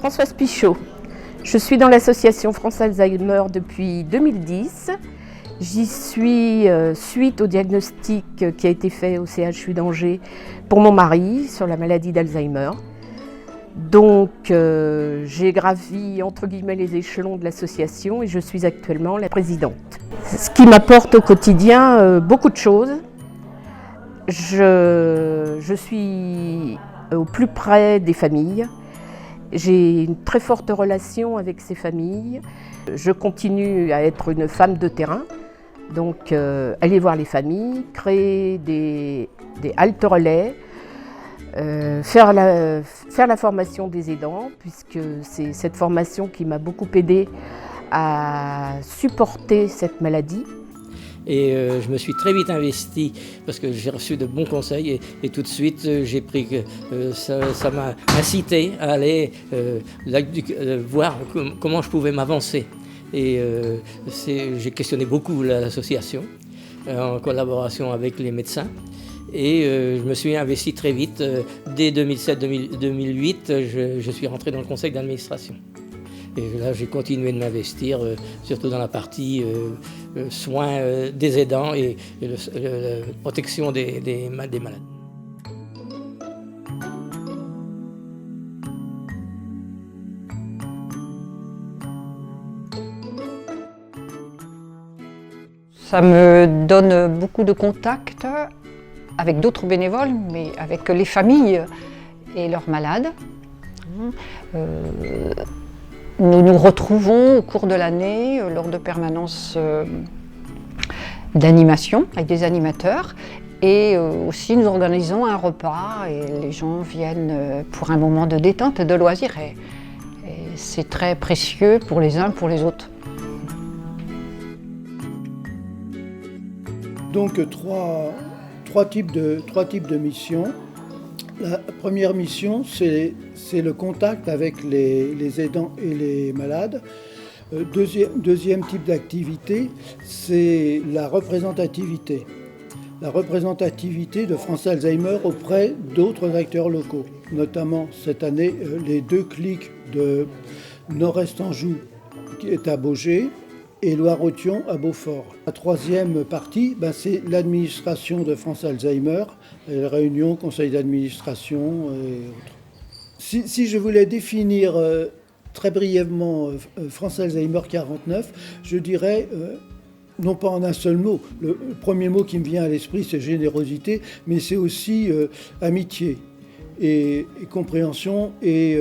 Françoise Pichot. Je suis dans l'association France Alzheimer depuis 2010. J'y suis suite au diagnostic qui a été fait au CHU d'Angers pour mon mari sur la maladie d'Alzheimer. Donc j'ai gravi entre guillemets les échelons de l'association et je suis actuellement la présidente. Ce qui m'apporte au quotidien beaucoup de choses. Je suis au plus près des familles. J'ai une très forte relation avec ces familles. Je continue à être une femme de terrain, donc aller voir les familles, créer des haltes relais, faire la formation des aidants, puisque c'est cette formation qui m'a beaucoup aidée à supporter cette maladie. Et je me suis très vite investi parce que j'ai reçu de bons conseils et tout de suite j'ai pris que ça m'a incité à aller voir comment je pouvais m'avancer. Et j'ai questionné beaucoup l'association en collaboration avec les médecins. Et je me suis investi très vite. Dès 2007-2008, je suis rentré dans le conseil d'administration. Et là, j'ai continué de m'investir, surtout dans la partie soins des aidants et la protection des malades. Ça me donne beaucoup de contacts avec d'autres bénévoles, mais avec les familles et leurs malades. Nous nous retrouvons au cours de l'année lors de permanences d'animation avec des animateurs et aussi nous organisons un repas et les gens viennent pour un moment de détente et de loisir et c'est très précieux pour les uns pour les autres. Donc trois types de missions. La première mission, c'est le contact avec les aidants et les malades. Deuxième type d'activité, c'est la représentativité. La représentativité de France Alzheimer auprès d'autres acteurs locaux. Notamment cette année, les 2 clics de Nord-Est Anjou qui est à Baugé et Loire-Othion à Beaufort. La troisième partie, c'est l'administration de France Alzheimer, les réunions, conseil d'administration et autres. Si je voulais définir très brièvement France Alzheimer 49, je dirais, non pas en un seul mot, le premier mot qui me vient à l'esprit c'est générosité, mais c'est aussi amitié et compréhension et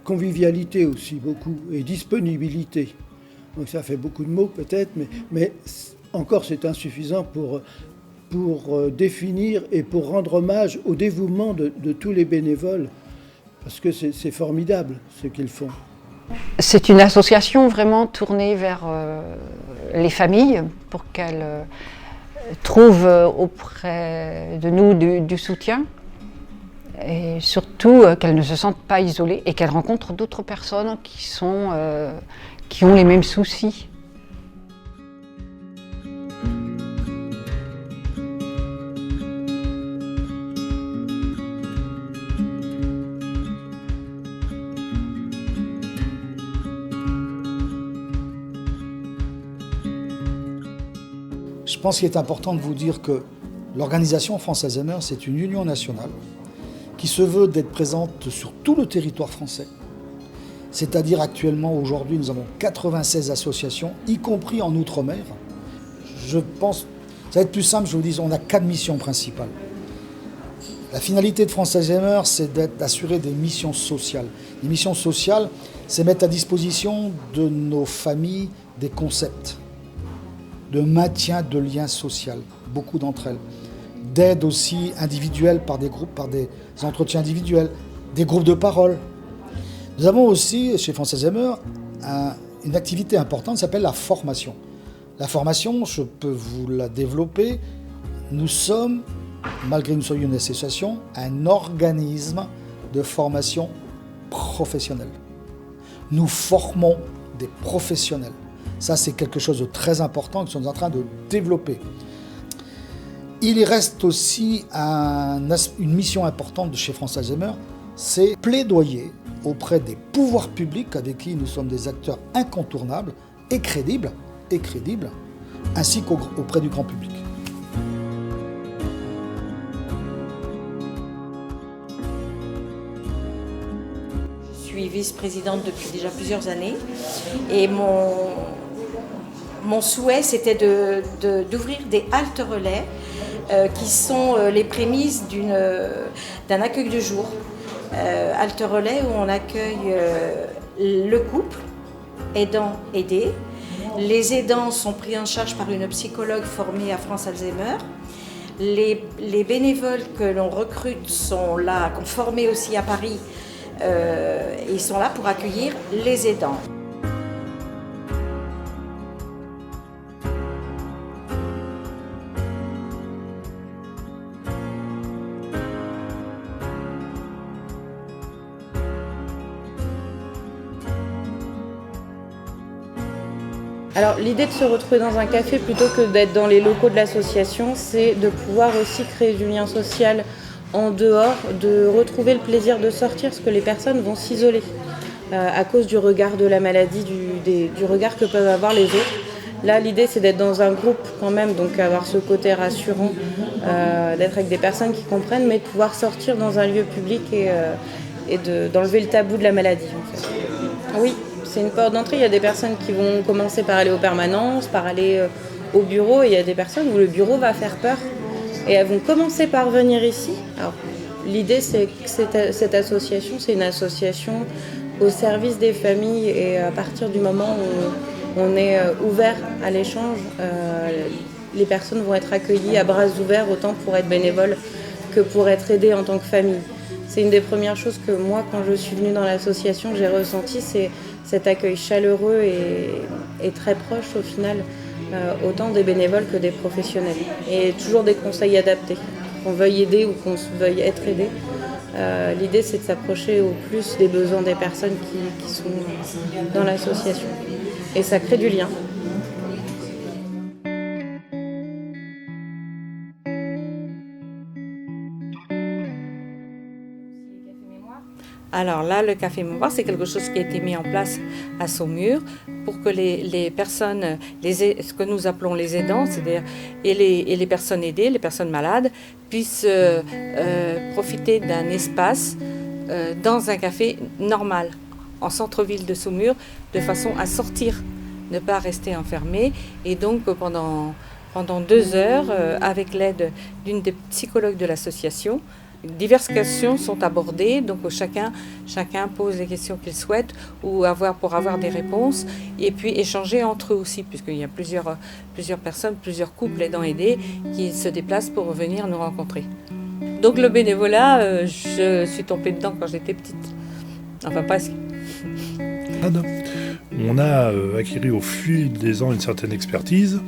convivialité aussi beaucoup, et disponibilité. Donc ça fait beaucoup de mots peut-être, mais encore c'est insuffisant pour définir et pour rendre hommage au dévouement de tous les bénévoles, parce que c'est formidable ce qu'ils font. C'est une association vraiment tournée vers les familles pour qu'elles trouvent auprès de nous du soutien et surtout qu'elles ne se sentent pas isolées et qu'elles rencontrent d'autres personnes qui ont les mêmes soucis. Je pense qu'il est important de vous dire que l'organisation France Alzheimer, c'est une union nationale qui se veut d'être présente sur tout le territoire français. C'est-à-dire actuellement, aujourd'hui, nous avons 96 associations, y compris en Outre-mer. Je pense, ça va être plus simple, je vous dis, on a 4 missions principales. La finalité de France Alzheimer, c'est d'assurer des missions sociales. Les missions sociales, c'est mettre à disposition de nos familles des concepts de maintien de liens sociaux, beaucoup d'entre elles. D'aide aussi individuelle par des groupes, par des entretiens individuels, des groupes de parole. Nous avons aussi, chez France Alzheimer, une activité importante qui s'appelle la formation. La formation, je peux vous la développer. Nous sommes, malgré que nous soyons une association, un organisme de formation professionnelle. Nous formons des professionnels. Ça, c'est quelque chose de très important que nous sommes en train de développer. Il reste aussi une mission importante de chez France Alzheimer, c'est plaidoyer auprès des pouvoirs publics avec qui nous sommes des acteurs incontournables et crédibles, ainsi qu'auprès du grand public. Je suis vice-présidente depuis déjà plusieurs années et mon souhait c'était d'ouvrir des haltes relais qui sont les prémices d'un accueil de jour. Halte relais où on accueille le couple, aidant-aidé. Les aidants sont pris en charge par une psychologue formée à France Alzheimer. Les bénévoles que l'on recrute sont là, qu'on formé aussi à Paris, ils sont là pour accueillir les aidants. Alors l'idée de se retrouver dans un café plutôt que d'être dans les locaux de l'association, c'est de pouvoir aussi créer du lien social en dehors, de retrouver le plaisir de sortir, parce que les personnes vont s'isoler à cause du regard de la maladie, du regard que peuvent avoir les autres. Là l'idée c'est d'être dans un groupe quand même, donc avoir ce côté rassurant, d'être avec des personnes qui comprennent, mais de pouvoir sortir dans un lieu public et d'enlever le tabou de la maladie en fait. Oui. C'est une porte d'entrée, il y a des personnes qui vont commencer par aller aux permanences, par aller au bureau, et il y a des personnes où le bureau va faire peur. Et elles vont commencer par venir ici. Alors, l'idée, c'est que cette association, c'est une association au service des familles, et à partir du moment où on est ouvert à l'échange, les personnes vont être accueillies à bras ouverts, autant pour être bénévoles que pour être aidées en tant que famille. C'est une des premières choses que moi, quand je suis venue dans l'association, j'ai ressenti, c'est cet accueil chaleureux et très proche au final, autant des bénévoles que des professionnels. Et toujours des conseils adaptés, qu'on veuille aider ou qu'on veuille être aidé. L'idée c'est de s'approcher au plus des besoins des personnes qui sont dans l'association. Et ça crée du lien. Alors là, le Café Mémoire, c'est quelque chose qui a été mis en place à Saumur pour que les personnes, ce que nous appelons les aidants, c'est-à-dire et les personnes aidées, les personnes malades, puissent profiter d'un espace dans un café normal, en centre-ville de Saumur, de façon à sortir, ne pas rester enfermés. Et donc pendant 2 heures, avec l'aide d'une des psychologues de l'association, diverses questions sont abordées, donc chacun pose les questions qu'il souhaite ou pour avoir des réponses, et puis échanger entre eux aussi, puisqu'il y a plusieurs personnes, plusieurs couples aidants aidés qui se déplacent pour venir nous rencontrer. Donc le bénévolat, je suis tombée dedans quand j'étais petite, enfin presque. On a acquis au fil des ans une certaine expertise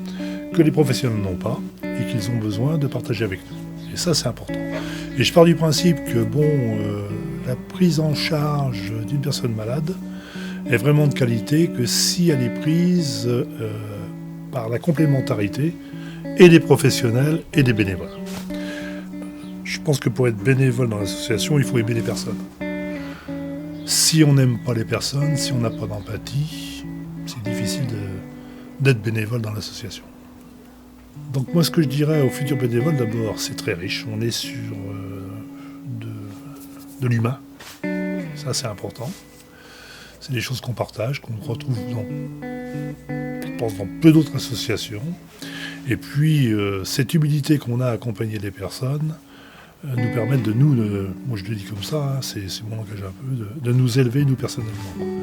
que les professionnels n'ont pas et qu'ils ont besoin de partager avec nous. Et ça, c'est important. Et je pars du principe que la prise en charge d'une personne malade est vraiment de qualité que si elle est prise par la complémentarité et des professionnels et des bénévoles. Je pense que pour être bénévole dans l'association, il faut aimer les personnes. Si on n'aime pas les personnes, si on n'a pas d'empathie, c'est difficile d'être bénévole dans l'association. Donc moi, ce que je dirais aux futurs bénévoles, d'abord, c'est très riche. On est sur de l'humain. Ça, c'est important. C'est des choses qu'on partage, qu'on retrouve je pense, dans peu d'autres associations. Et puis, cette humilité qu'on a à accompagner les personnes nous permet moi je le dis comme ça, c'est mon langage un peu, de nous élever, nous personnellement.